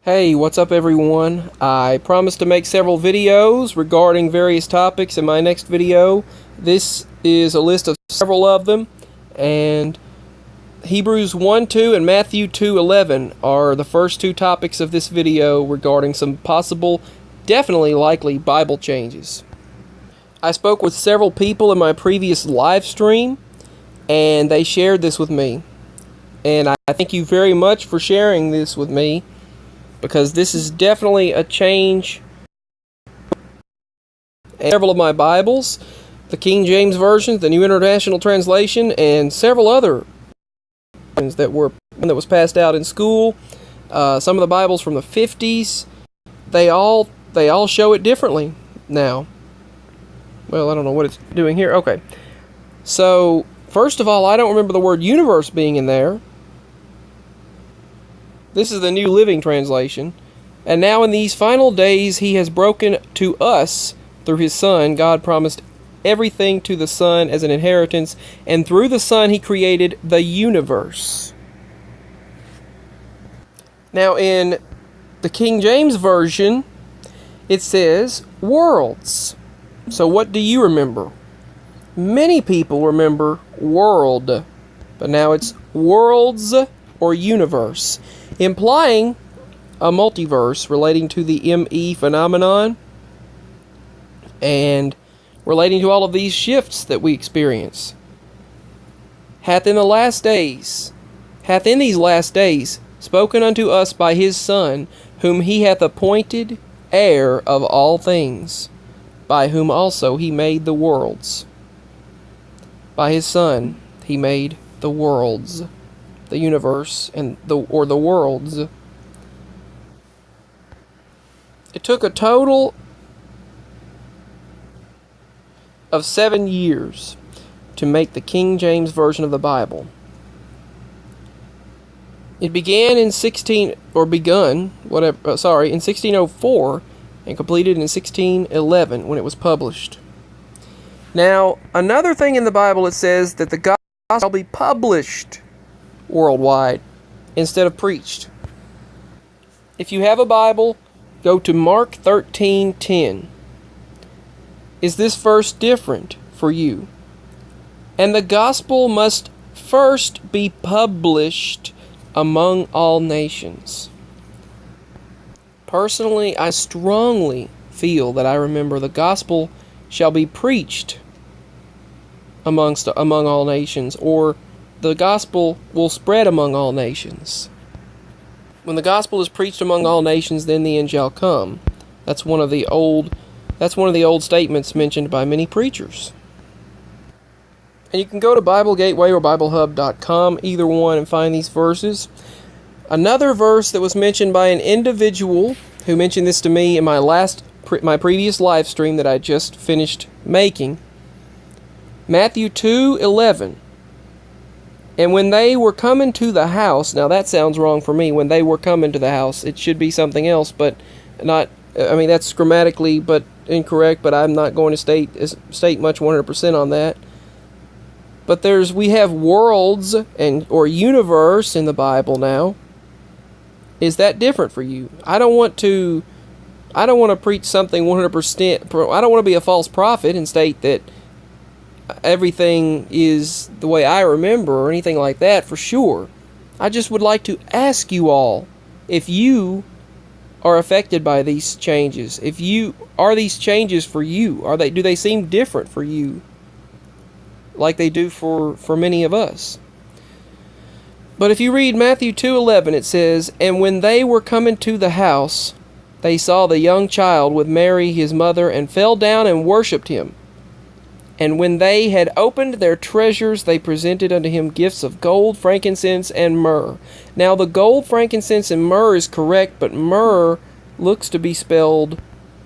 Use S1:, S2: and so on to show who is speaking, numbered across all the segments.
S1: Hey, what's up everyone? I promised to make several videos regarding various topics in my next video. This is a list of several of them, and Hebrews 1:2 and Matthew 2:11 are the first two topics of this video regarding some possible, definitely likely Bible changes. I spoke with several people in my previous live stream, and they shared this with me. And I thank you very much for sharing this with me, because this is definitely a change. Several of my Bibles, the King James Version, the New International Translation, and several other that was passed out in school. Some of the Bibles from the 50s, they all show it differently now. Well, I don't know what it's doing here. Okay. So, first of all, I don't remember the word universe being in there. This is the New Living Translation. And now in these final days he has broken to us through his Son. God promised everything to the Son as an inheritance, and through the Son he created the universe. Now in the King James Version, it says worlds. So what do you remember? Many people remember world, but now it's worlds or universe, implying a multiverse relating to the ME phenomenon and relating to all of these shifts that we experience. Hath in these last days spoken unto us by his Son, whom he hath appointed heir of all things, by whom also he made the worlds. By his Son he made the worlds, the universe, and the worlds. It took a total of 7 years to make the King James Version of the Bible. It began in 1604 and completed in 1611 when it was published. Now, another thing in the Bible, it says that the gospel shall be published worldwide instead of preached. If you have a Bible, go to Mark 13:10. Is this verse different for you? And the gospel must first be published among all nations. Personally, I strongly feel that I remember the gospel shall be preached among all nations, or the gospel will spread among all nations. When the gospel is preached among all nations, then the end shall come. That's one of the old statements mentioned by many preachers. And you can go to Bible Gateway or BibleHub.com, either one, and find these verses. Another verse that was mentioned by an individual who mentioned this to me in my previous live stream that I just finished making, Matthew 2:11. And when they were coming to the house, now that sounds wrong for me. When they were coming to the house, it should be something else, but not. I mean, that's grammatically but incorrect. But I'm not going to state much 100% on that. But we have worlds or universe in the Bible now. Is that different for you? I don't want to preach something 100%. I don't want to be a false prophet and state that everything is the way I remember or anything like that, for sure. I just would like to ask you all if you are affected by these changes. Are these changes for you? Do they seem different for you like they do for many of us? But if you read Matthew 2:11, it says, "And when they were coming to the house, they saw the young child with Mary his mother, and fell down and worshipped him. And when they had opened their treasures, they presented unto him gifts of gold, frankincense, and myrrh." Now the gold, frankincense, and myrrh is correct, but myrrh looks to be spelled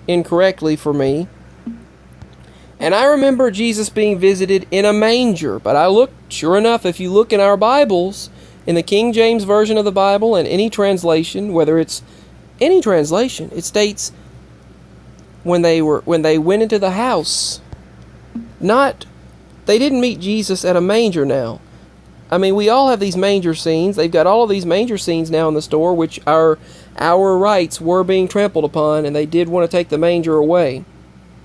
S1: incorrectly for me. And I remember Jesus being visited in a manger, but sure enough, if you look in our Bibles, in the King James Version of the Bible, and any translation, whether it's any translation, it states when they went into the house. They didn't meet Jesus at a manger now. I mean, we all have these manger scenes. They've got all of these manger scenes now in the store, which are our rights were being trampled upon, and they did want to take the manger away.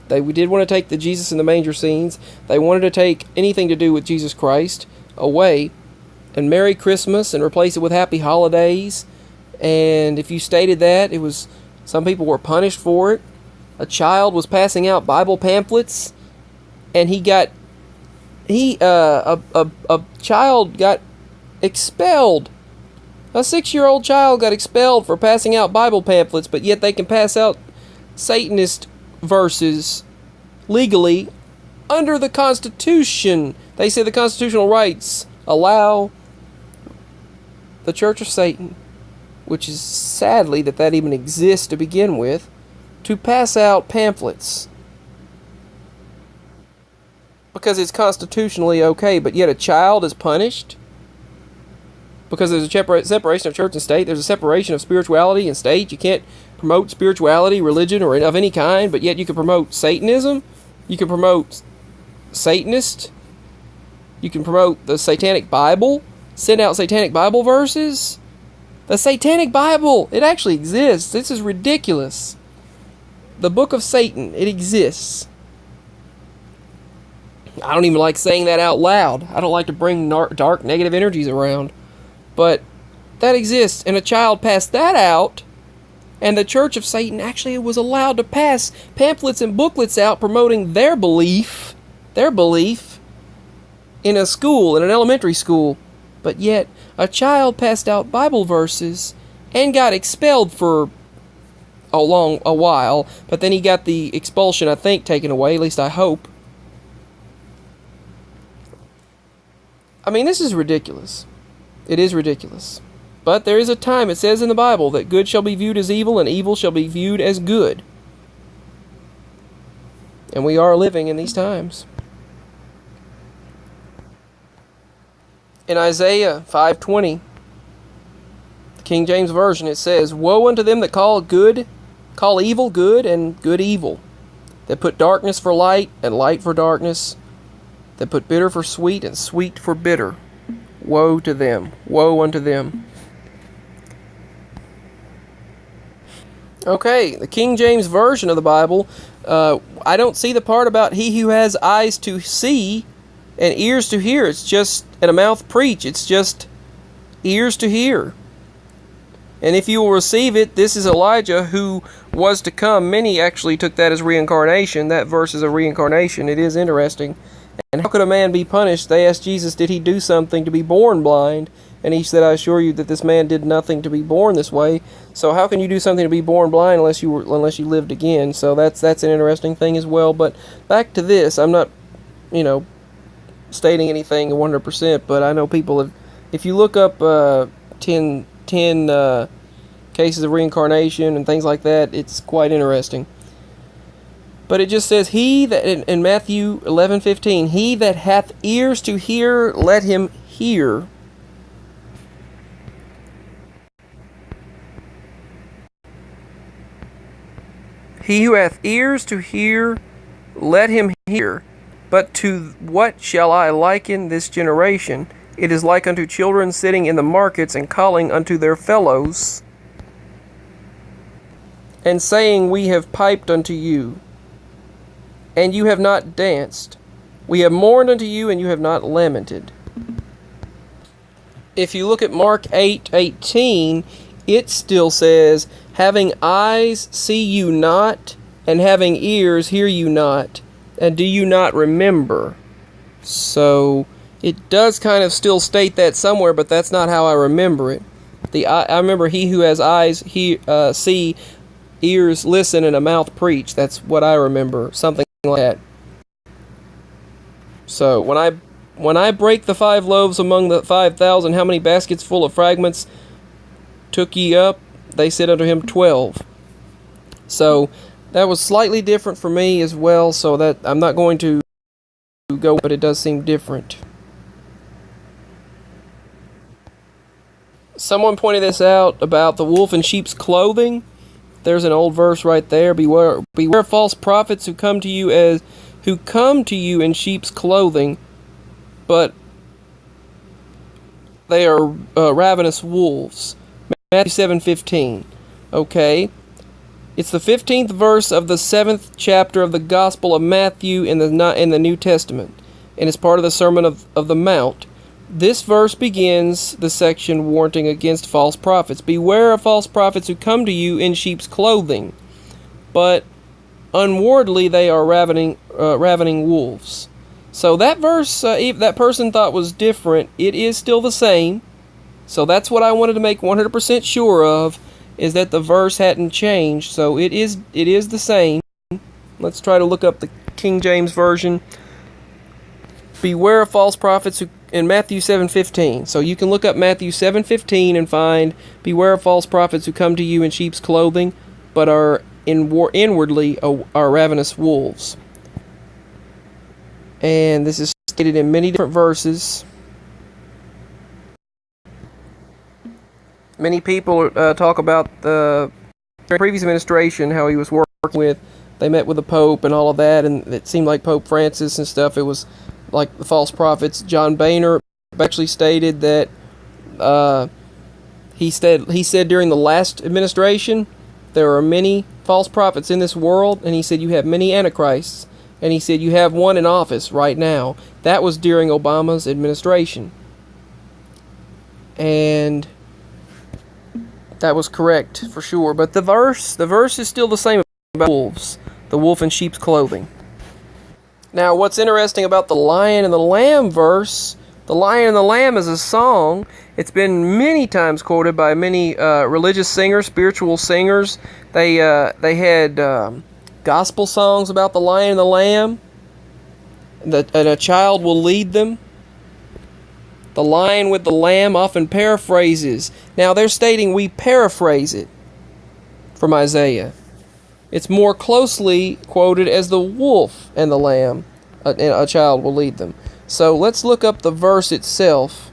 S1: They did want to take the Jesus in the manger scenes. They wanted to take anything to do with Jesus Christ away and Merry Christmas and replace it with Happy Holidays. And if you stated that, some people were punished for it. A child was passing out Bible pamphlets, and a child got expelled. A 6-year-old child got expelled for passing out Bible pamphlets, but yet they can pass out Satanist verses legally under the Constitution. They say the constitutional rights allow the Church of Satan, which is sadly that even exists to begin with, to pass out pamphlets because it's constitutionally okay, but yet a child is punished because there's a separation of church and state. There's a separation of spirituality and state. You can't promote spirituality, religion, or of any kind, but yet you can promote Satanism. You can promote Satanist. You can promote the Satanic Bible. Send out Satanic Bible verses. The Satanic Bible, it actually exists. This is ridiculous. The Book of Satan, it exists. I don't even like saying that out loud. I don't like to bring dark, negative energies around. But that exists, and a child passed that out, and the Church of Satan actually was allowed to pass pamphlets and booklets out promoting their belief in a school, in an elementary school. But yet, a child passed out Bible verses and got expelled for a while, but then he got the expulsion, I think, taken away, at least I hope. I mean, this is ridiculous. It is ridiculous. But there is a time, it says in the Bible, that good shall be viewed as evil and evil shall be viewed as good. And we are living in these times. In Isaiah 5:20, the King James Version, it says, "Woe unto them that call evil good, and good evil, that put darkness for light, and light for darkness, that put bitter for sweet, and sweet for bitter. Woe to them, woe unto them." Okay, the King James Version of the Bible, I don't see the part about he who has eyes to see and ears to hear. It's just, and a mouth preach. It's just ears to hear. And if you will receive it, this is Elijah who was to come. Many actually took that as reincarnation. That verse is a reincarnation. It is interesting. And how could a man be punished? They asked Jesus, did he do something to be born blind? And he said, I assure you that this man did nothing to be born this way. So how can you do something to be born blind unless you lived again? So that's an interesting thing as well. But back to this, I'm not, stating anything 100%, but I know people have, if you look up 10 cases of reincarnation and things like that, it's quite interesting. But it just says, he that, in Matthew 11:15, he that hath ears to hear, let him hear. He who hath ears to hear, let him hear. But to what shall I liken this generation? It is like unto children sitting in the markets and calling unto their fellows, and saying, We have piped unto you, and you have not danced. We have mourned unto you, and you have not lamented. If you look at Mark 8:18, it still says, Having eyes, see you not, and having ears, hear you not, and do you not remember? So it does kind of still state that somewhere, but that's not how I remember it. I remember he who has eyes see, ears listen, and a mouth preach. That's what I remember, something like that. So when I break the 5 loaves among the 5,000, how many baskets full of fragments took ye up? They said unto him 12. So that was slightly different for me as well, so that I'm not going to go, but it does seem different. Someone pointed this out about the wolf in sheep's clothing. There's an old verse right there. Beware false prophets who come to you in sheep's clothing, but they are ravenous wolves. Matthew 7:15. Okay. It's the 15th verse of the 7th chapter of the Gospel of Matthew in the New Testament, and it's part of the Sermon of the Mount. This verse begins the section warning against false prophets. Beware of false prophets who come to you in sheep's clothing, but unwardly they are ravening wolves. So that verse, that person thought was different. It is still the same. So that's what I wanted to make 100% sure of, is that the verse hadn't changed. So it is the same. Let's try to look up the King James Version. Beware of false prophets who, in Matthew 7:15. So you can look up Matthew 7:15 and find, beware of false prophets who come to you in sheep's clothing, but are inwardly are ravenous wolves. And this is stated in many different verses. Many people talk about the previous administration, how he was working with, they met with the Pope and all of that, and it seemed like Pope Francis and stuff, it was like the false prophets. John Boehner actually stated that he said during the last administration, there are many false prophets in this world, and he said you have many antichrists, and he said you have one in office right now. That was during Obama's administration. And that was correct for sure. But the verse is still the same about wolves, the wolf in sheep's clothing. Now, what's interesting about the lion and the lamb verse, the lion and the lamb is a song. It's been many times quoted by many religious singers, spiritual singers. They had gospel songs about the lion and the lamb, and a child will lead them. The lion with the lamb often paraphrases. Now they're stating we paraphrase it from Isaiah. It's more closely quoted as the wolf and the lamb, a child will lead them. So let's look up the verse itself.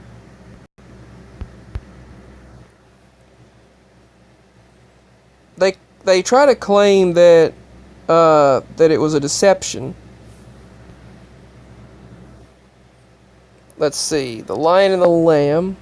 S1: They try to claim that it was a deception. Let's see, the lion and the lamb.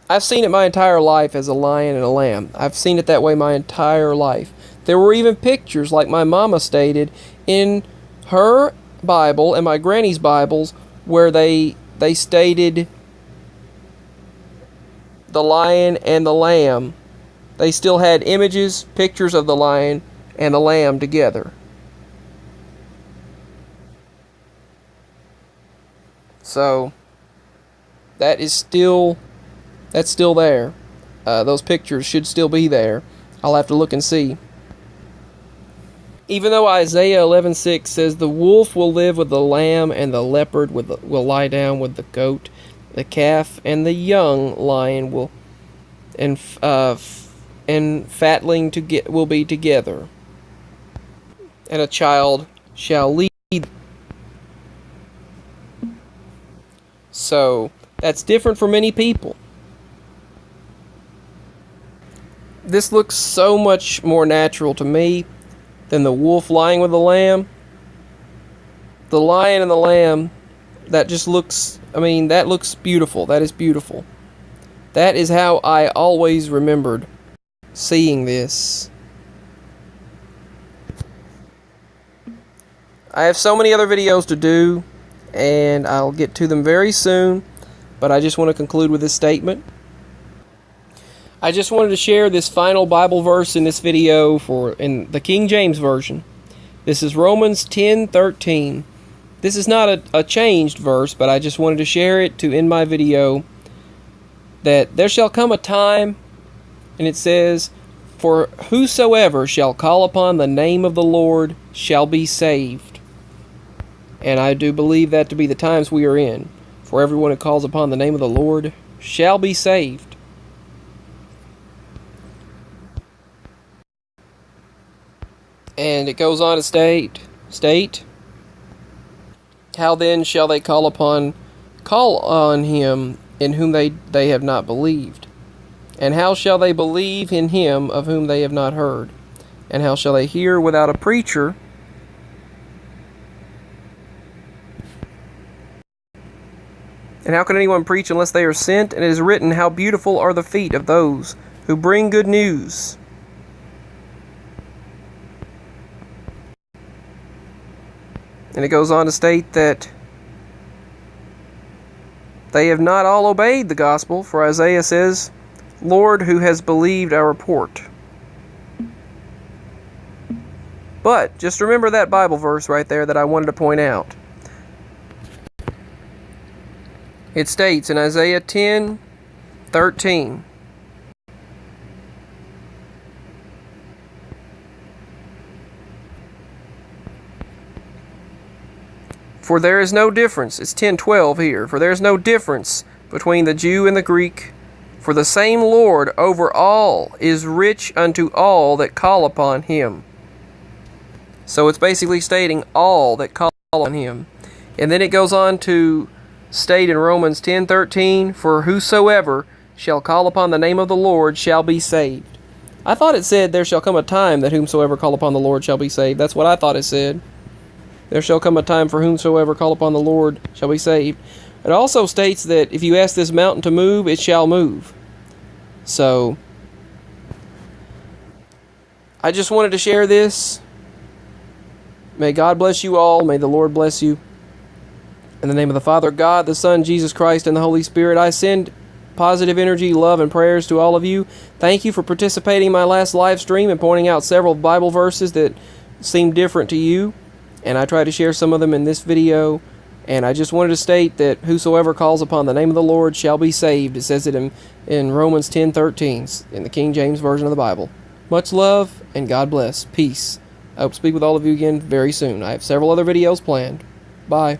S1: I've seen it my entire life as a lion and a lamb. I've seen it that way my entire life. There were even pictures, like my mama stated, in her Bible and my granny's Bibles, where they stated the lion and the lamb. They still had images, pictures of the lion and the lamb together. So that's still there. Those pictures should still be there. I'll have to look and see. Even though Isaiah 11:6 says the wolf will live with the lamb and the leopard will lie down with the goat, the calf and the young lion will and fatling will be together, and a child shall lead. So that's different for many people. This looks so much more natural to me than the wolf lying with the lamb. The lion and the lamb, that just looks, that looks beautiful. That is beautiful. That is how I always remembered seeing this. I have so many other videos to do, and I'll get to them very soon, but I just want to conclude with this statement. I just wanted to share this final Bible verse in this video in the King James Version. This is Romans 10:13. This is not a changed verse, but I just wanted to share it to end my video. That there shall come a time, and it says, for whosoever shall call upon the name of the Lord shall be saved. And I do believe that to be the times we are in. For everyone who calls upon the name of the Lord shall be saved. And it goes on to state, how then shall they call on him in whom they have not believed? And how shall they believe in him of whom they have not heard? And how shall they hear without a preacher? And how can anyone preach unless they are sent? And it is written, how beautiful are the feet of those who bring good news. And it goes on to state that they have not all obeyed the gospel, for Isaiah says, Lord, who has believed our report? But just remember that Bible verse right there that I wanted to point out. It states in Isaiah 10:13, for there is no difference, it's 10:12 here, for there is no difference between the Jew and the Greek, for the same Lord over all is rich unto all that call upon him. So it's basically stating all that call on him. And then it goes on to state in Romans 10:13, for whosoever shall call upon the name of the Lord shall be saved. I thought it said, there shall come a time that whomsoever call upon the Lord shall be saved. That's what I thought it said. There shall come a time for whomsoever call upon the Lord shall be saved. It also states that if you ask this mountain to move, it shall move. So, I just wanted to share this. May God bless you all. May the Lord bless you. In the name of the Father, God, the Son, Jesus Christ, and the Holy Spirit, I send positive energy, love, and prayers to all of you. Thank you for participating in my last live stream and pointing out several Bible verses that seem different to you. And I try to share some of them in this video. And I just wanted to state that whosoever calls upon the name of the Lord shall be saved. It says it in Romans 10:13, in the King James Version of the Bible. Much love, and God bless. Peace. I hope to speak with all of you again very soon. I have several other videos planned. Bye.